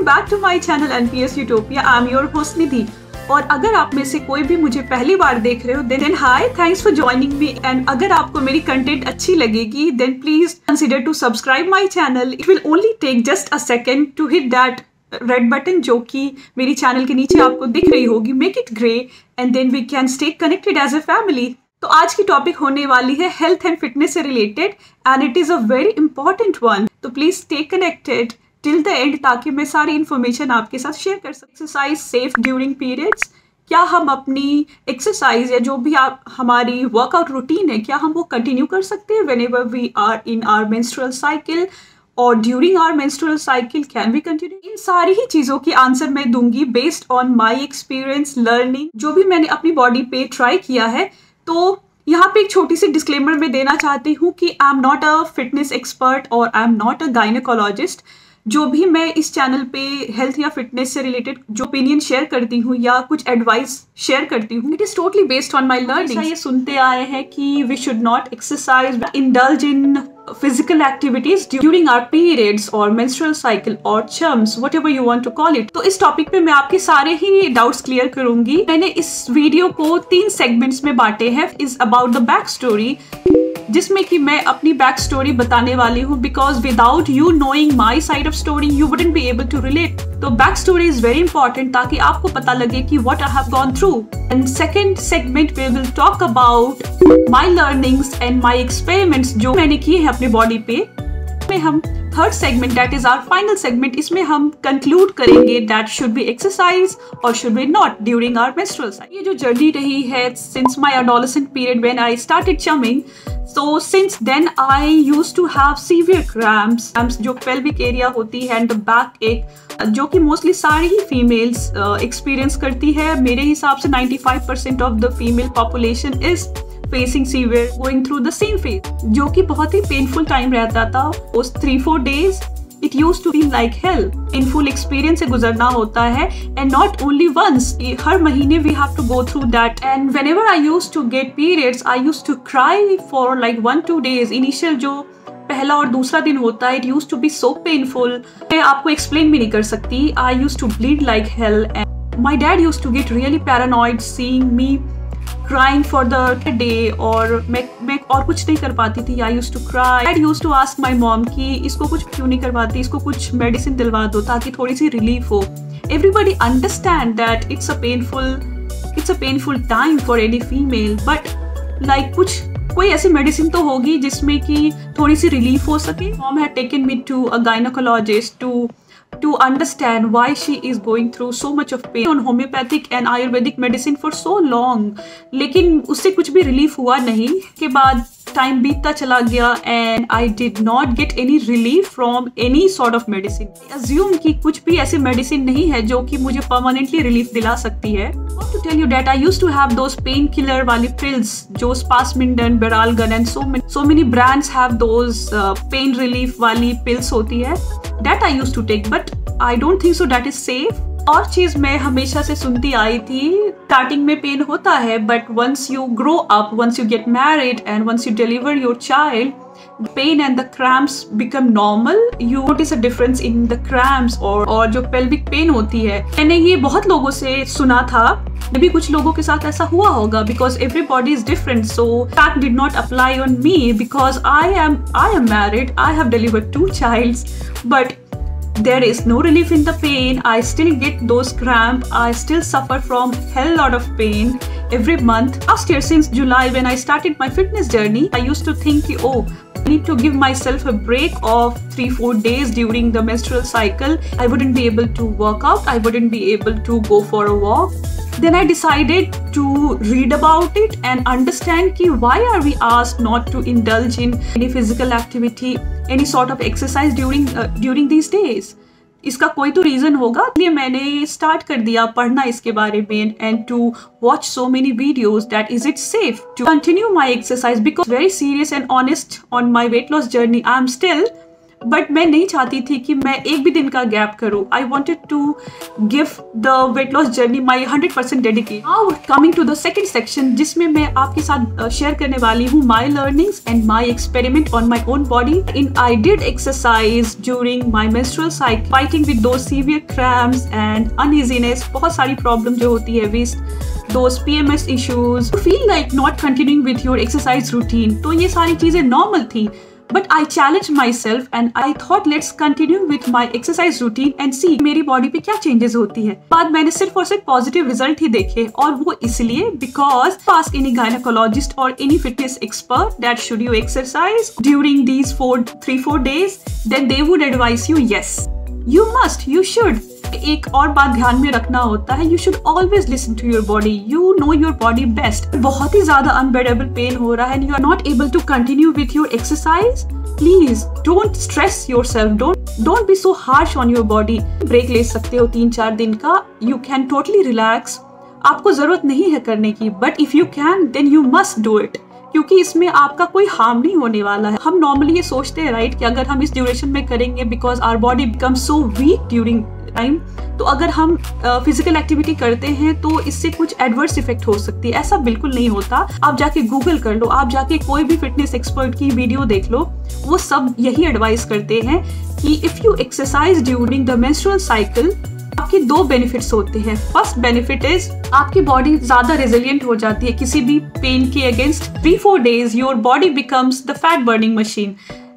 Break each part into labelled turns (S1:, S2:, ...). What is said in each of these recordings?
S1: Back to my channel NPS utopia. I am your host Nidhi. और अगर आप में से कोई भी मुझे पहली बार देख रहे हो then hi, thanks for joining me. And अगर आपको मेरी कंटेंट अच्छी लगेगी then please consider to subscribe my channel. It will only take just a second to hit that red button जो कि मेरी चैनल के नीचे आपको दिख रही होगी। Make it grey and then we can stay connected as a family. तो आज की टॉपिक होने वाली है हेल्थ एंड फिटनेस से related and it is a very important one. तो please stay connected till the end ताकि मैं सारी इन्फॉर्मेशन आपके साथ शेयर कर सकूं। एक्सरसाइज सेफ ड्यूरिंग पीरियड्स, क्या हम अपनी एक्सरसाइज या जो भी आप हमारी वर्कआउट रूटीन है क्या हम वो कंटिन्यू कर सकते हैं whenever we are in our menstrual cycle और during our menstrual cycle can we continue. इन सारी ही चीज़ों की आंसर मैं दूंगी based on my experience learning, जो भी मैंने अपनी बॉडी पे ट्राई किया है। तो यहाँ पे एक छोटी सी डिस्क्लेमर मैं देना चाहती हूँ कि I am not a fitness expert और I am not a gynaecologist. जो भी मैं इस चैनल पे हेल्थ या फिटनेस से रिलेटेड जो ओपिनियन शेयर करती हूँ या कुछ एडवाइस शेयर करती हूँ, it is totally based on my learning. ये सुनते आए हैं कि we should not exercise, indulge in physical activities during our periods or menstrual cycle or CHMS, whatever you want to call it। तो इस topic पे मैं आपके सारे ही डाउट्स क्लियर करूंगी। मैंने इस वीडियो को 3 सेगमेंट्स में बांटे हैं। Is about the back story, जिसमें कि मैं अपनी बैक स्टोरी बताने वाली हूँ because without you knowing my side of story you wouldn't be able to relate. तो back story is very important ताकि आपको पता लगे कि what I have gone through. And second segment we will talk about my learnings and my experiments जो मैंने किए हैं अपनी बॉडी पे। में हम third segment that is our final segment, इसमें हम कंक्लूड करेंगे दैट शुड बी एक्सरसाइज और should be not during our menstrual cycle. ये जो जर्नी रही है since my adolescent period when I started chumming, so since then I used to have severe cramps जो pelvic area होती है and the back ache जो कि mostly सारी ही फीमेल्स एक्सपीरियंस करती है। मेरे हिसाब से 95% of the female population is facing severe going through the same phase, जो कि बहुत ही पेनफुल टाइम रहता था। उस 3-4 days it used to feel like hell। Painful experience से गुजरना होता है and not only once, हर महीने we have to go through that। and whenever I used to get periods I used to cry for like 1-2 days। Initial जो पहला और दूसरा दिन होता है it used to be so painful, मैं आपको एक्सप्लेन भी नहीं कर सकती। I used to bleed like hell and my dad used to get really paranoid seeing me crying for the day। और मैं और कुछ नहीं कर पाती थी। I used to cry। Dad used to ask my mom कि इसको कुछ क्यों नहीं करवाती, इसको कुछ मेडिसिन दिलवा दो ताकि थोड़ी सी रिलीफ हो। Everybody understand that it's a painful time for any female, but like कोई ऐसी मेडिसिन तो होगी जिसमें कि थोड़ी सी रिलीफ हो सके। Mom had taken me to a gynecologist to understand why she is going through so much of pain on homeopathic and ayurvedic medicine for so long, लेकिन उससे कुछ भी रिलीफ हुआ नहीं। के बाद टाइम बीतता चला गया and I did not get any relief from any sort of medicine। assume कि कुछ भी ऐसी मेडिसिन नहीं है जो कि मुझे परमानेंटली रिलीफ दिला सकती है। to tell you that I used to have those painkiller वाली pills जो Spasmindon, Beralgan and so many brands have those pain relief वाली pills होती है that I used to take, but I don't think so that is safe। और चीज मैं हमेशा से सुनती आई थी, स्टार्टिंग में पेन होता है but once you grow up, once you get married and once you deliver your child, pain and the cramps become normal। you notice a difference in the cramps और जो pelvic pain होती है। मैंने ये बहुत लोगों से सुना था, भी कुछ लोगों के साथ ऐसा हुआ होगा because everybody is different, so that did not apply on me because I am married, I have delivered 2 childs, but there is no relief in the pain। I still get those cramps, I still suffer from hell lot of pain every month। Last year since July when I started my fitness journey I used to think oh I need to give myself a break of 3-4 days during the menstrual cycle। I wouldn't be able to work out, I wouldn't be able to go for a walk। Then I decided to read about it and understand कि why are we asked not to indulge in any physical activity, any sort of exercise during these days। इसका कोई तो reason होगा, इसलिए मैंने start कर दिया पढ़ना इसके बारे में and to watch so many videos that is it safe to continue my exercise because very serious and honest on my weight loss journey. I am still but मैं नहीं चाहती थी कि मैं एक भी दिन का गैप करूं। I wanted to give the weight loss journey my 100% dedicate. Now coming to the second section, जिसमें मैं आपके साथ शेयर करने वाली हूँ my learnings and my experiment on my own body. In I did exercise during my menstrual cycle, fighting with those severe cramps and uneasiness, बहुत सारी problem जो होती है, with those PMS issues, you feel like not continuing with your exercise routine. तो ये सारी चीजें normal थी, but I challenged myself and I thought let's continue with my exercise routine and see मेरी बॉडी पे क्या चेंजेस होती है। बाद मैंने सिर्फ और सिर्फ पॉजिटिव रिजल्ट ही देखे, और वो इसलिए because ask any gynecologist or any fitness expert that should you exercise during these 3-4 days, then they would advise you yes, you must, you should. एक और बात ध्यान में रखना होता है, you should always listen to your body, you know your body best. बहुत ही ज्यादा अनबेरेबल पेन हो रहा है and you are not able to continue with your exercise, please don't stress yourself, don't be so harsh on your body. Break ले सकते हो 3-4 दिन का, यू कैन टोटली रिलैक्स, आपको जरूरत नहीं है करने की, but if you can then you must do it, क्योंकि इसमें आपका कोई हार्म नहीं होने वाला है। हम नॉर्मली ये सोचते हैं राइट कि अगर हम इस ड्यूरेशन में करेंगे because our body becomes so weak during time, तो अगर हम फिजिकल एक्टिविटी करते हैं तो इससे कुछ एडवर्स इफेक्ट हो सकती है। ऐसा बिल्कुल नहीं होता। आप जाके गूगल कर लो, आप जाके कोई भी फिटनेस एक्सपर्ट की वीडियो देख लो, वो सब यही एडवाइस करते हैं कि if you exercise during the menstrual cycle, आपके 2 बेनिफिट्स होते हैं। फर्स्ट बेनिफिट इज आपकी बॉडी ज्यादा रेजिलिएंट हो जाती है किसी भी पेन के against. 3-4 days your body becomes the fat burning machine,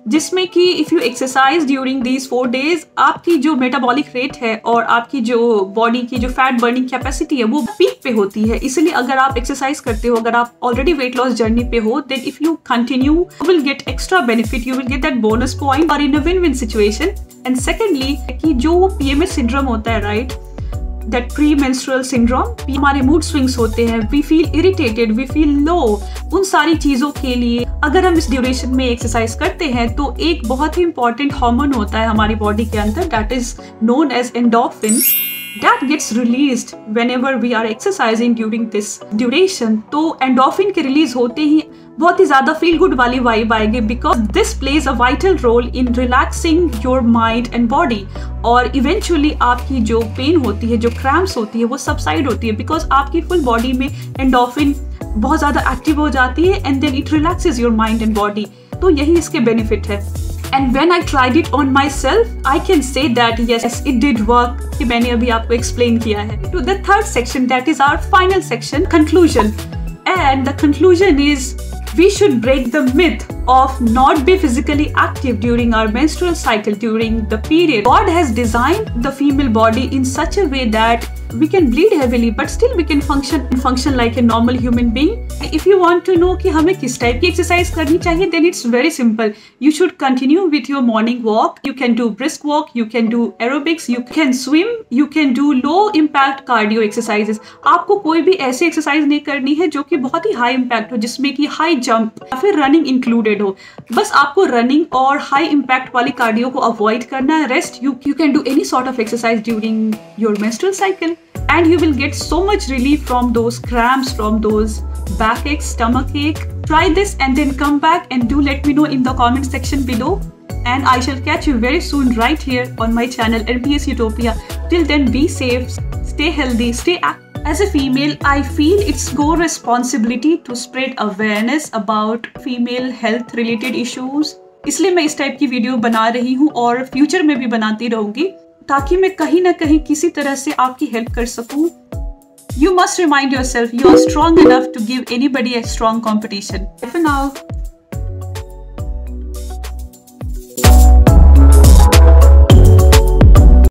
S1: जिसमें कि if you exercise during these 4 days, आपकी जो मेटाबॉलिक रेट है और आपकी जो बॉडी की जो फैट बर्निंग कैपेसिटी है वो पीक पे होती है। इसलिए अगर आप एक्सरसाइज करते हो, अगर आप ऑलरेडी वेट लॉस जर्नी पे हो, then if you continue you will get extra benefit, you will get that bonus point और in a win win situation. And secondly कि जो PMS सिंड्रोम होता है right, that pre menstrual syndrome, हमारे mood swings होते हैं, we feel irritated, we feel low, उन सारी चीजों के लिए अगर हम इस ड्यूरेशन में एक्सरसाइज करते हैं तो एक बहुत ही इंपॉर्टेंट हार्मोन होता है हमारी बॉडी के अंदर, that is known as endorphin, that gets released whenever we are exercising during this duration। तो एंडोर्फिन के रिलीज होते ही बहुत ही ज्यादा फील गुड वाली वाइब आएगी, because this plays a vital role in relaxing your mind and body, और इवेंचुअली आपकी जो पेन होती है, जो क्रैम्प्स होती है, वो सबसाइड होती है, बिकॉज आपकी फुल बॉडी में एंडोर्फिन बहुत ज्यादा एक्टिव हो जाती है and then it relaxes your mind and body. तो यही इसके बेनिफिट है। And when I tried it on myself, I can say that yes, it did work, कि मैंने अभी आपको explain किया है। To the third section, that is our final section, conclusion. And the conclusion is we should break the myth of not be physically active during our menstrual cycle during the period. God has designed the female body in such a way that we can bleed heavily but still we can function like a normal human being. If you want to know कि हमें किस type की exercise करनी चाहिए, then it's very simple. You should continue with your morning walk. You can do brisk walk, you can do aerobics, you can swim, you can do low impact cardio exercises. आपको कोई भी ऐसी exercise नहीं करनी है जो कि बहुत ही हाई इम्पैक्ट हो, जिसमें कि हाई जंप या फिर रनिंग इंक्लूडेड हो। बस आपको रनिंग और हाई इम्पैक्ट वाली कार्डियो को अवॉइड करना है। Rest you can do any sort of exercise during your menstrual cycle and you will get so much relief from those cramps, from those backache, stomach ache. Try this and then come back and do let me know in the comment section below, and I shall catch you very soon right here on my channel NPS Utopia. Till then, be safe, stay healthy, stay active. As a female, I feel it's core responsibility to spread awareness about female health related issues. इसलिए मैं इस type की video बना रही हूँ और future में भी बनाती रहूंगी, ताकि मैं कहीं ना कहीं किसी तरह से आपकी हेल्प कर सकूं। You must remind yourself you are strong enough to give anybody a strong competition. For now.